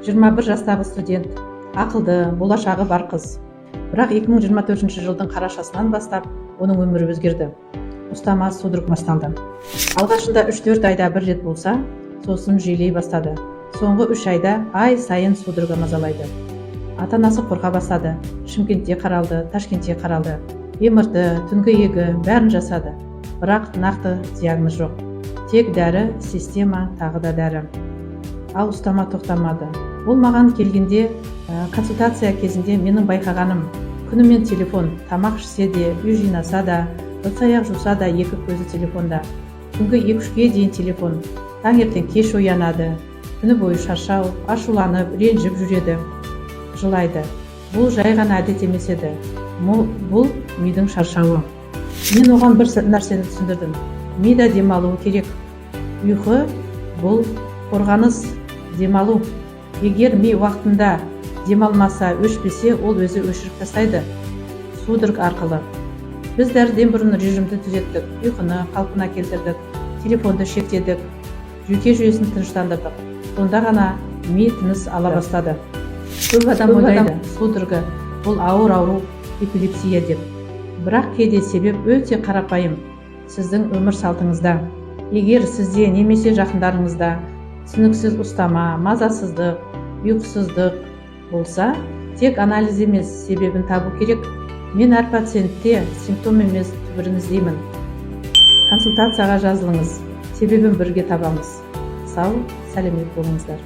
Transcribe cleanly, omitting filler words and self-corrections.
21 жастағы студент, ақылды, болашағы бар қыз. Бірақ 2024 жылдың қарашасынан бастап оның өмірі өзгерді. Ұстама судорог басталды. Алғашында 3-4 айда бір рет болса, сосын жиілей бастады. Соңғы 3 айда ай сайын судорога мазалайды. Ата-анасы қорқа бастады. Шымкентте қаралды, Ташкентте қаралды. МРТ, түнгі егі бәрін жасады. Бірақ нақты диагноз жоқ. Тек дәрі, система, тағы да дәрі. Ал ұстама тоқтамады. Ол маған келгенде консультация кезінде менің байқағаным, күнімен телефон, тамақ ішсе де, үй жинаса да, ыдыс-аяқ жуса да екі көзі телефонда. Түнгі 2-3-ге дейін телефон. Таңертең кеш оянады. Күні бойы шаршау, ашуланып, ренжіп жүреді, жылайды. Бұл жай ғана әдет емес еді. Бұл мидың шаршауы. Мен оған бір нәрсені түсіндірдім. Мида демалуы керек. Ұйқы бұл қорғаныс, демалу. Егер ми уақытында демалмаса, өшпесе, ол өзі өшіріп тастайды. Судорог арқылы. Біз дәріден бұрын режимді түзеттік, ұйқыны қалпына келтірдік, телефонды шектедік, жүйке жүйесін тыныштандырдық. Сонда ғана ми тыныс ала бастады. Көп адам ойлайды, судорога бұл ауыр ауру, эпилепсия деп. Бірақ кейде себеп өте қарапайым. Сіздің өмір салтыңызда. Егер сізде немесе жақындарыңызда түсініксіз ұстама, мазасыздық, ұйқысыздық болса, тек анализ емес, себебін табу керек. Мен әр пациентте симптом емес, түбірін іздеймін. Консультацияға жазылыңыз, себебін бірге табамыз. Сау, сәлемет болыңыздар.